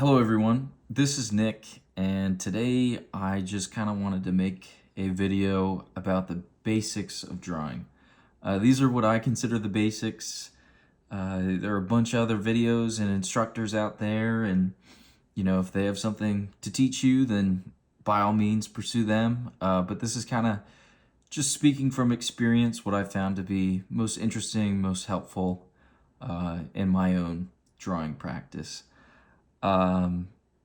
Hello everyone, this is Nick, and today I just kind of wanted to make a video about the basics of drawing. These are what I consider the basics. There are a bunch of other videos and instructors out there, and if they have something to teach you, then by all means pursue them. But this is kind of just speaking from experience, what I found to be most interesting, most helpful in my own drawing practice.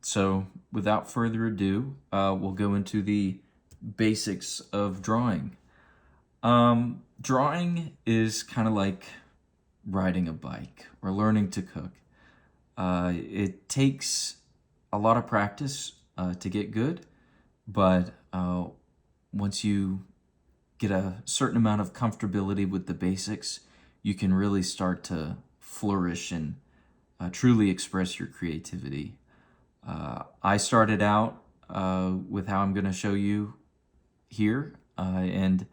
So without further ado, we'll go into the basics of drawing. Drawing is kind of like riding a bike or learning to cook. It takes a lot of practice to get good, but once you get a certain amount of comfortability with the basics, you can really start to flourish and truly express your creativity. I started out with how I'm going to show you here, and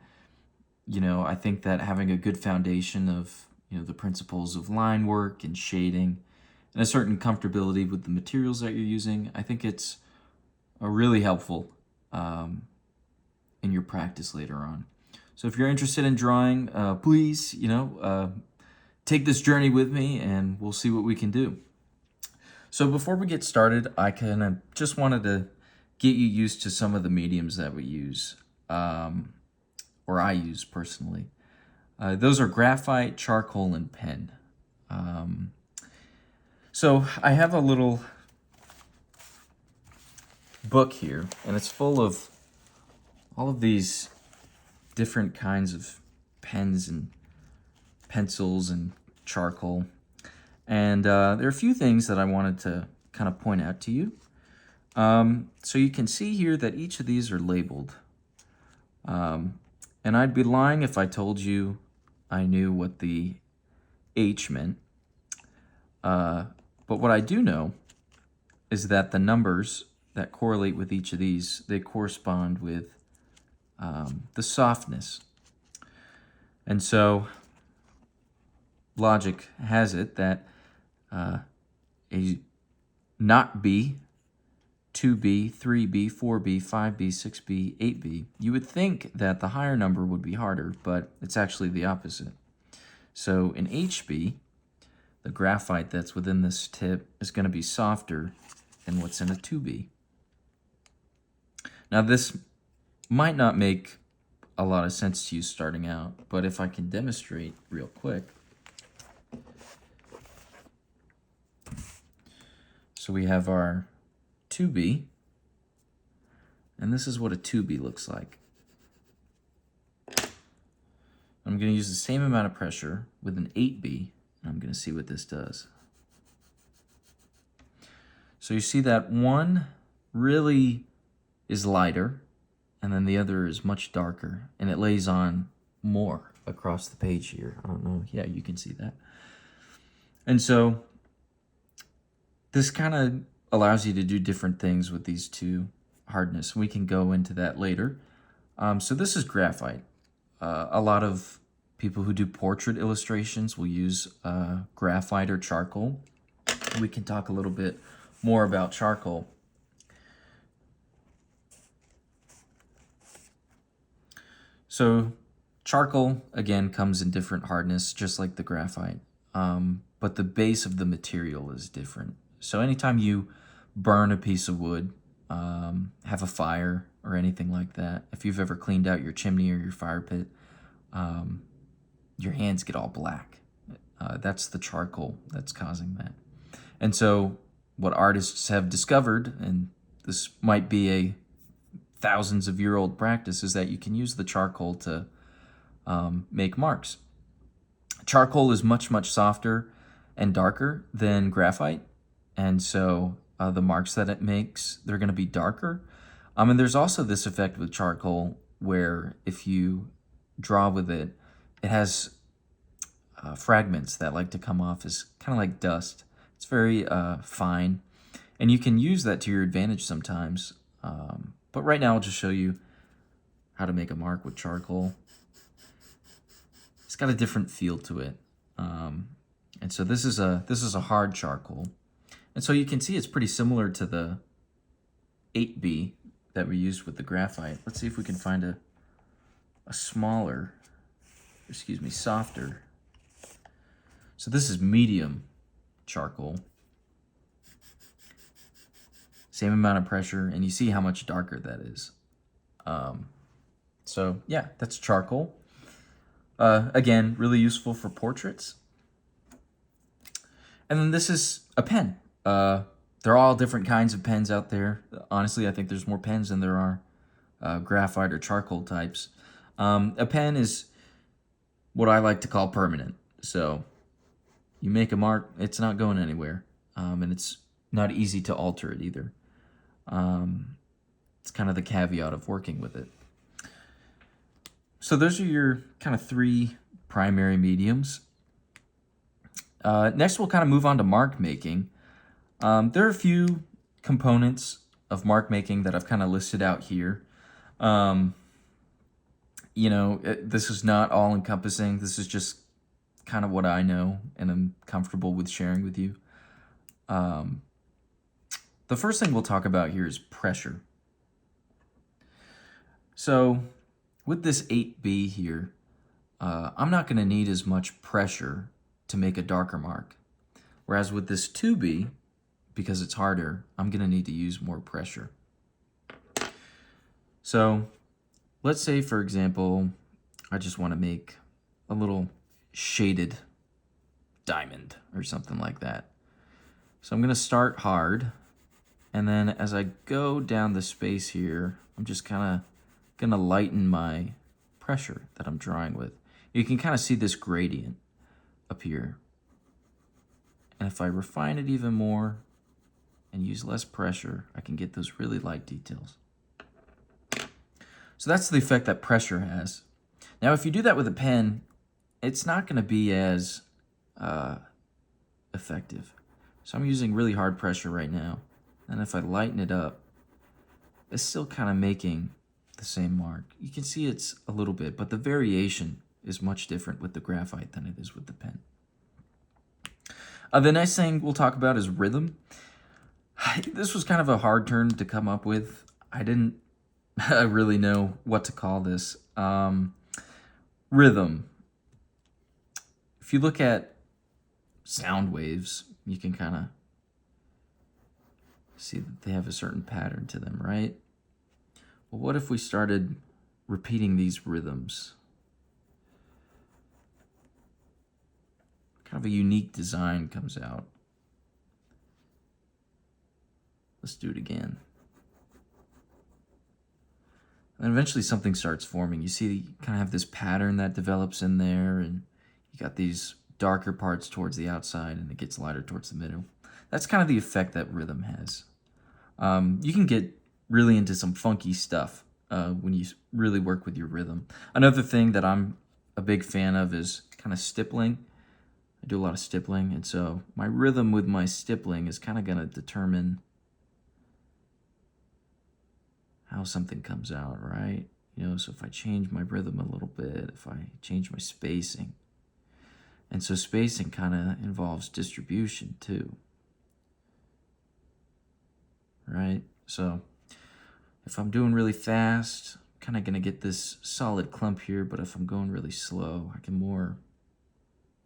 I think that having a good foundation of the principles of line work and shading and a certain comfortability with the materials that you're using, I think it's really helpful in your practice later on. So if you're interested in drawing, please take this journey with me and we'll see what we can do. So before we get started, I kind of just wanted to get you used to some of the mediums that we use, or I use personally. Those are graphite, charcoal, and pen. So I have a little book here, and it's full of all of these different kinds of pens and pencils and charcoal. And there are a few things that I wanted to kind of point out to you. So you can see here that each of these are labeled. And I'd be lying if I told you I knew what the H meant. But what I do know is that the numbers that correlate with each of these, they correspond with the softness. And so logic has it that a not B, 2B, 3B, 4B, 5B, 6B, 8B, you would think that the higher number would be harder, but it's actually the opposite. So in HB, the graphite that's within this tip is going to be softer than what's in a 2B. Now this might not make a lot of sense to you starting out, but if I can demonstrate real quick. So we have our 2B, and this is what a 2B looks like. I'm going to use the same amount of pressure with an 8B, and I'm going to see what this does. So you see that one really is lighter, and then the other is much darker, and it lays on more across the page here. I don't know. Yeah, you can see that. And so this kind of allows you to do different things with these two hardness. We can go into that later. So this is graphite. A lot of people who do portrait illustrations will use graphite or charcoal. We can talk a little bit more about charcoal. So charcoal, again, comes in different hardness, just like the graphite. But the base of the material is different. So anytime you burn a piece of wood, have a fire or anything like that, if you've ever cleaned out your chimney or your fire pit, your hands get all black. That's the charcoal that's causing that. And so what artists have discovered, and this might be a thousands of year old practice, is that you can use the charcoal to make marks. Charcoal is much, much softer and darker than graphite. And so the marks that it makes, they're going to be darker. And there's also this effect with charcoal where if you draw with it, it has fragments that like to come off as kind of like dust. It's very fine. And you can use that to your advantage sometimes. But right now I'll just show you how to make a mark with charcoal. It's got a different feel to it. And so this is a hard charcoal. And so you can see it's pretty similar to the 8B that we used with the graphite. Let's see if we can find a smaller, excuse me, softer. So this is medium charcoal. Same amount of pressure, and you see how much darker that is. So yeah, that's charcoal. Again, really useful for portraits. And then this is a pen. There are all different kinds of pens out there. Honestly, I think there's more pens than there are graphite or charcoal types. A pen is what I like to call permanent. So you make a mark, it's not going anywhere. And it's not easy to alter it either. It's kind of the caveat of working with it. So those are your kind of three primary mediums. Next, we'll kind of move on to mark making. There are a few components of mark making that I've kind of listed out here. This is not all encompassing. This is just kind of what I know and I'm comfortable with sharing with you. The first thing we'll talk about here is pressure. So with this 8B here, I'm not going to need as much pressure to make a darker mark. Whereas with this 2B, because it's harder, I'm going to need to use more pressure. So let's say, for example, I just want to make a little shaded diamond or something like that. So I'm going to start hard, and then as I go down the space here, I'm just kind of going to lighten my pressure that I'm drawing with. You can kind of see this gradient up here. And if I refine it even more and use less pressure, I can get those really light details. So that's the effect that pressure has. Now, if you do that with a pen, it's not going to be as effective. So I'm using really hard pressure right now. And if I lighten it up, it's still kind of making the same mark. You can see it's a little bit, but the variation is much different with the graphite than it is with the pen. The next thing we'll talk about is rhythm. This was kind of a hard term to come up with. I didn't really know what to call this. Rhythm. If you look at sound waves, you can kind of see that they have a certain pattern to them, right? Well, what if we started repeating these rhythms? Kind of a unique design comes out. Let's do it again. And eventually something starts forming. You see, you kind of have this pattern that develops in there, and you got these darker parts towards the outside, and it gets lighter towards the middle. That's kind of the effect that rhythm has. You can get really into some funky stuff when you really work with your rhythm. Another thing that I'm a big fan of is kind of stippling. I do a lot of stippling, and so my rhythm with my stippling is kind of going to determine how something comes out, right? So if I change my rhythm a little bit, if I change my spacing. And so spacing kind of involves distribution too. Right? So if I'm doing really fast, I'm kind of going to get this solid clump here, but if I'm going really slow, I can more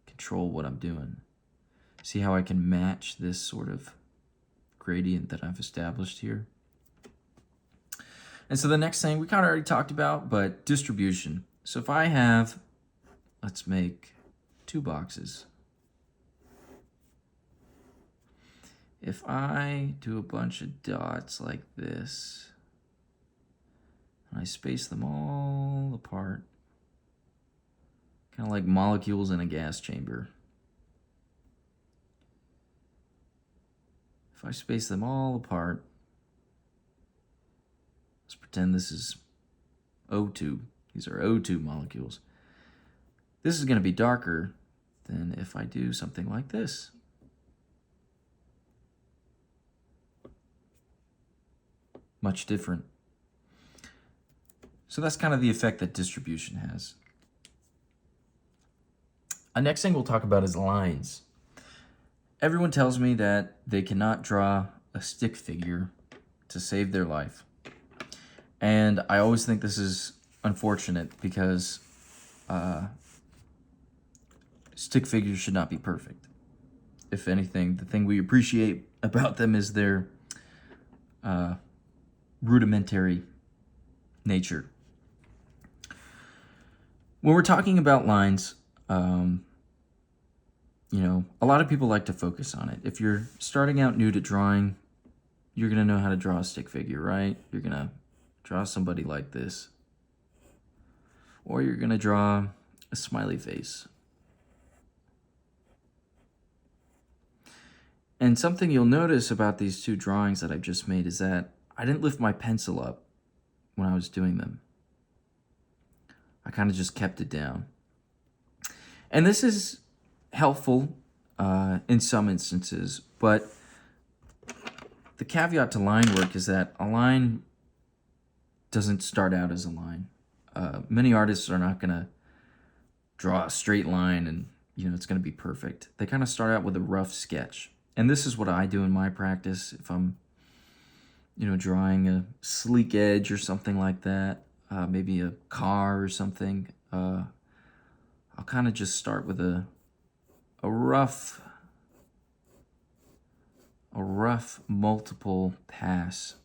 control what I'm doing. See how I can match this sort of gradient that I've established here? And so the next thing we kind of already talked about, but distribution. So if I have, let's make 2 boxes. If I do a bunch of dots like this, and I space them all apart, kind of like molecules in a gas chamber. If I space them all apart, let's pretend this is O2. These are O2 molecules. This is going to be darker than if I do something like this. Much different. So that's kind of the effect that distribution has. Next thing we'll talk about is lines. Everyone tells me that they cannot draw a stick figure to save their life. And I always think this is unfortunate because stick figures should not be perfect. If anything, the thing we appreciate about them is their rudimentary nature. When we're talking about lines, you know, a lot of people like to focus on it. If you're starting out new to drawing, you're going to know how to draw a stick figure, right? You're going to draw somebody like this. Or you're going to draw a smiley face. And something you'll notice about these two drawings that I've just made is that I didn't lift my pencil up when I was doing them. I kind of just kept it down. And this is helpful in some instances, but the caveat to line work is that a line doesn't start out as a line. Many artists are not going to draw a straight line and, you know, it's going to be perfect. They kind of start out with a rough sketch. And this is what I do in my practice. If I'm, you know, drawing a sleek edge or something like that, maybe a car or something, I'll kind of just start with a rough multiple pass.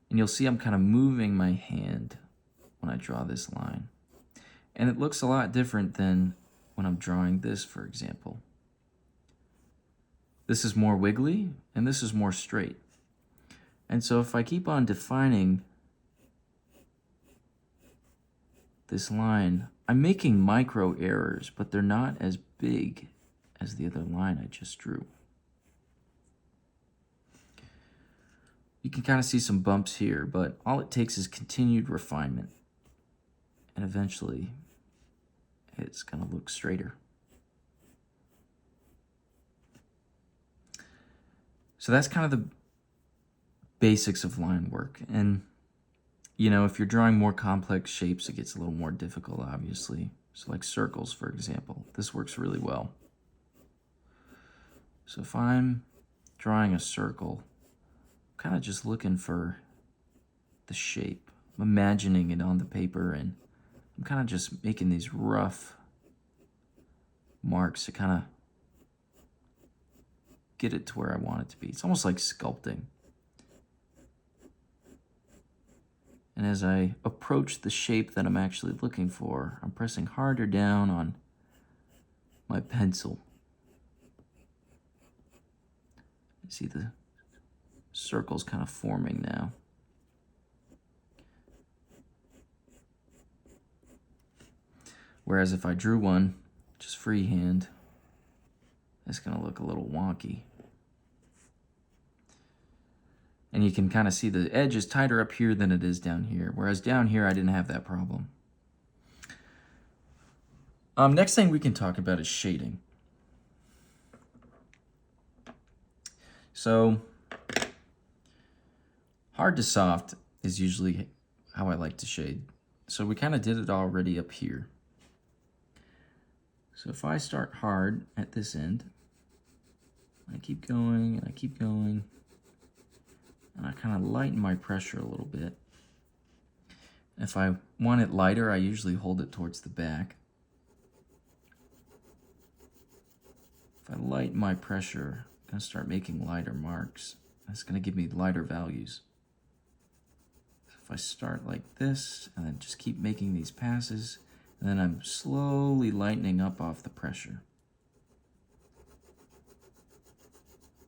And you'll see I'm kind of moving my hand when I draw this line. And it looks a lot different than when I'm drawing this, for example. This is more wiggly, and this is more straight. And so if I keep on defining this line, I'm making micro errors, but they're not as big as the other line I just drew. You can kind of see some bumps here, but all it takes is continued refinement. And eventually, it's going to look straighter. So that's kind of the basics of line work. And, you know, if you're drawing more complex shapes, it gets a little more difficult, obviously. So like circles, for example, this works really well. So if I'm drawing a circle, I'm kind of just looking for the shape. I'm imagining it on the paper, and I'm kind of just making these rough marks to kind of get it to where I want it to be. It's almost like sculpting. And as I approach the shape that I'm actually looking for, I'm pressing harder down on my pencil. You see the circles kind of forming now. Whereas if I drew one just freehand, it's going to look a little wonky. And you can kind of see the edge is tighter up here than it is down here. Whereas down here, I didn't have that problem. Next thing we can talk about is shading. So, hard to soft is usually how I like to shade. So we kind of did it already up here. So if I start hard at this end, I keep going and I keep going, and I kind of lighten my pressure a little bit. If I want it lighter, I usually hold it towards the back. If I lighten my pressure, I'm going to start making lighter marks. That's going to give me lighter values. So if I start like this, and then just keep making these passes, and then I'm slowly lightening up off the pressure.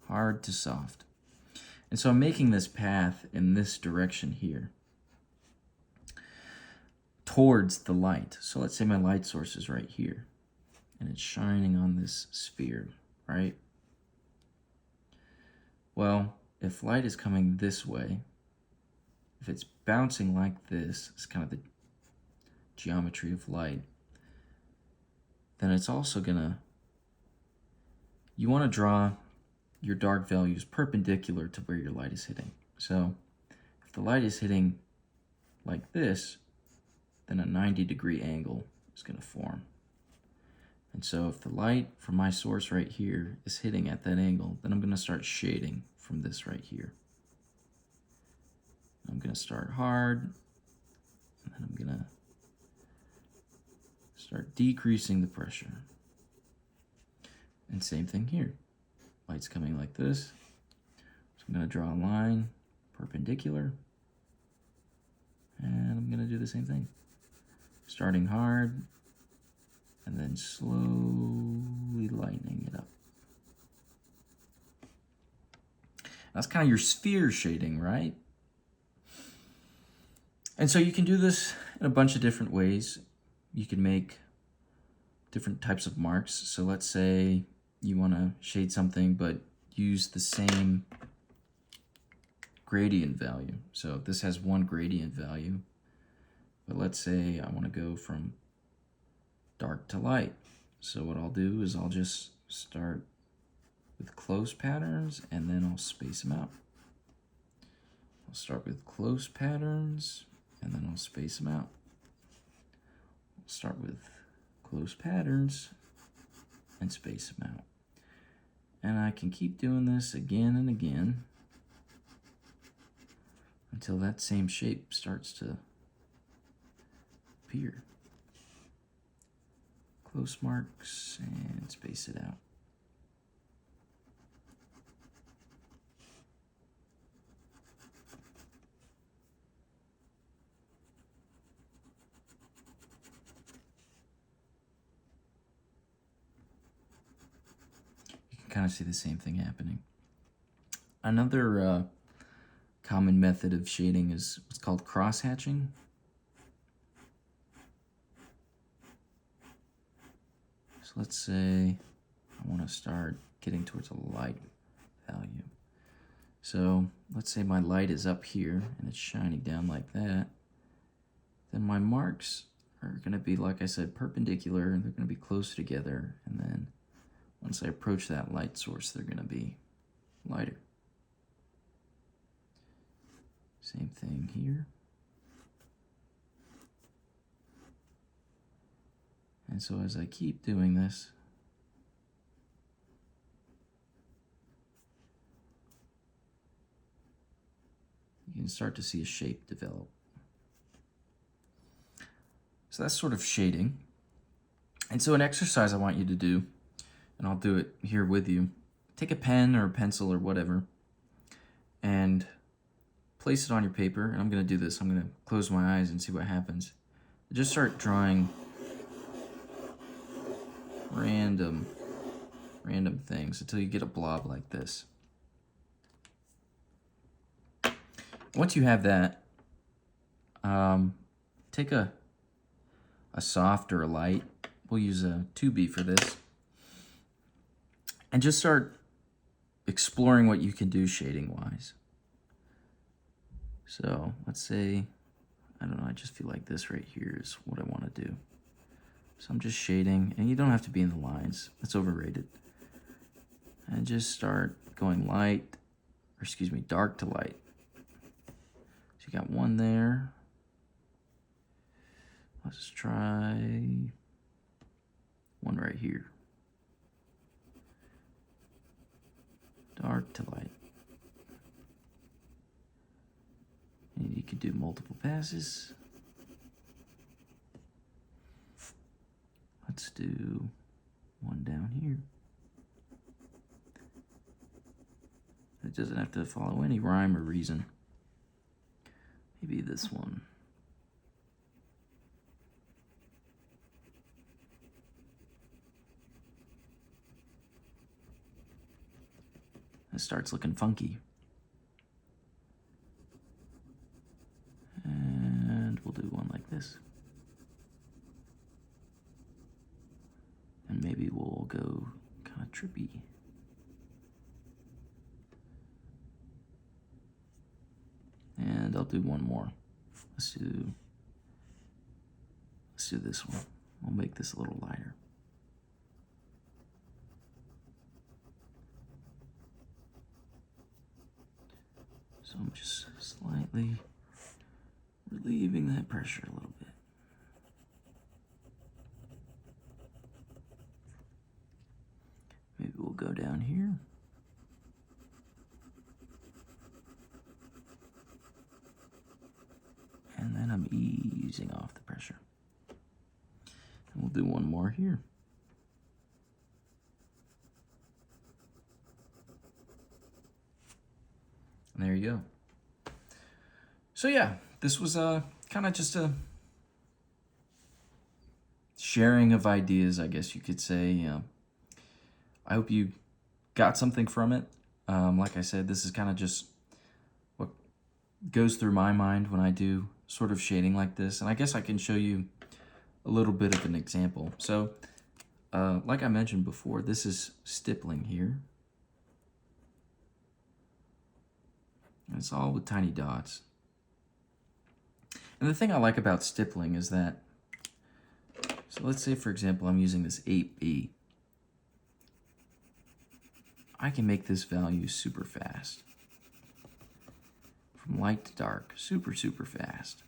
Hard to soft. And so I'm making this path in this direction here towards the light. So let's say my light source is right here and it's shining on this sphere, right? Well, if light is coming this way, if it's bouncing like this, it's kind of the geometry of light, then it's also gonna, you want to draw your dark values perpendicular to where your light is hitting. So if the light is hitting like this, then a 90-degree angle is going to form. And so if the light from my source right here is hitting at that angle, then I'm going to start shading from this right here. I'm going to start hard, and then I'm going to start decreasing the pressure. And same thing here. Light's coming like this. So I'm going to draw a line perpendicular, and I'm going to do the same thing. Starting hard, and then slowly lightening it up. That's kind of your sphere shading, right? And so you can do this in a bunch of different ways. You can make different types of marks. So let's say you want to shade something, but use the same gradient value. So this has one gradient value, but let's say I want to go from dark to light. So what I'll do is I'll just start with close patterns, and then I'll space them out. I'll start with close patterns, and then I'll space them out. I'll start with close patterns and space them out. And I can keep doing this again and again until that same shape starts to appear. Close marks and space it out. You can kind of see the same thing happening. Another common method of shading is what's called cross-hatching. So let's say I want to start getting towards a light value. So let's say my light is up here and it's shining down like that. Then my marks are going to be, like I said, perpendicular, and they're going to be close together. And then once I approach that light source, they're going to be lighter. Same thing here. And so as I keep doing this, you can start to see a shape develop. So that's sort of shading. And so an exercise I want you to do, and I'll do it here with you, take a pen or a pencil or whatever, and place it on your paper. And I'm going to do this. I'm going to close my eyes and see what happens. Just start drawing random things until you get a blob like this. Once you have that, take a soft or a light. We'll use a 2B for this. And just start exploring what you can do shading-wise. So let's say, I don't know, I just feel like this right here is what I want to do. So I'm just shading, and you don't have to be in the lines. That's overrated. And just start going dark to light. So you got one there. Let's try one right here. Dark to light. And you can do multiple passes. Let's do one down here. It doesn't have to follow any rhyme or reason. Maybe this one. It starts looking funky. And we'll do one like this. And maybe we'll go kind of trippy. And I'll do one more. Let's do this one. We'll make this a little lighter. So I'm just slightly relieving that pressure a little bit. And then I'm easing off the pressure. And we'll do one more here. And there you go. So yeah, this was kind of just a sharing of ideas, I guess you could say. I hope you got something from it. Like I said, this is kind of just what goes through my mind when I do sort of shading like this. And I guess I can show you a little bit of an example. So, like I mentioned before, this is stippling here. And it's all with tiny dots. And the thing I like about stippling is that, so let's say, for example, I'm using this 8B. I can make this value super fast. From light to dark, super, super fast.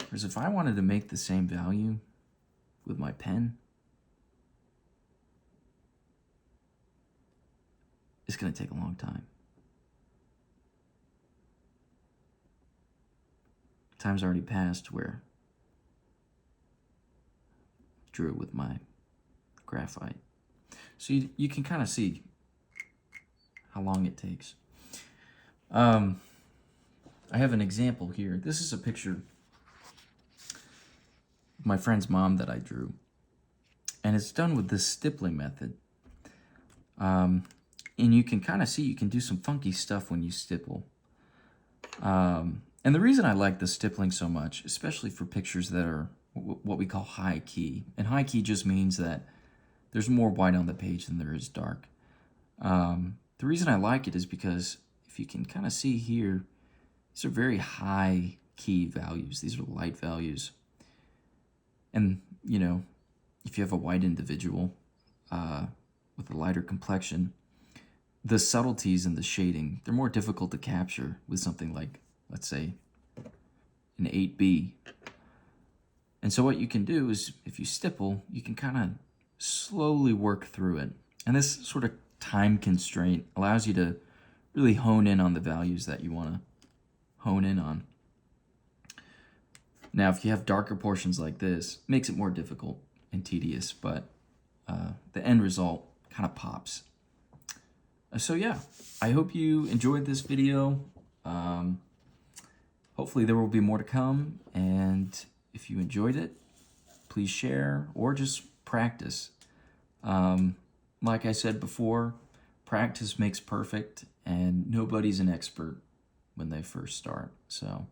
Whereas if I wanted to make the same value with my pen, it's going to take a long time. Time's already passed where I drew it with my graphite. So you can kind of see how long it takes. I have an example here. This is a picture of my friend's mom that I drew. And it's done with this stippling method. And you can kind of see, you can do some funky stuff when you stipple. And the reason I like the stippling so much, especially for pictures that are what we call high key. And high key just means that there's more white on the page than there is dark. The reason I like it is because if you can kind of see here, these are very high key values. These are light values. And, you know, if you have a white individual with a lighter complexion, the subtleties in the shading, they're more difficult to capture with something like, let's say, an 8B. And so what you can do is, if you stipple, you can kind of slowly work through it. And this sort of time constraint allows you to really hone in on the values that you want to hone in on. Now, if you have darker portions like this, it makes it more difficult and tedious, but the end result kind of pops. So yeah, I hope you enjoyed this video. Hopefully there will be more to come, and if you enjoyed it, please share or just practice. Like I said before, practice makes perfect, and nobody's an expert when they first start. So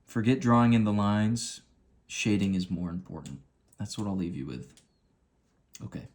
forget drawing in the lines. Shading is more important. That's what I'll leave you with. Okay.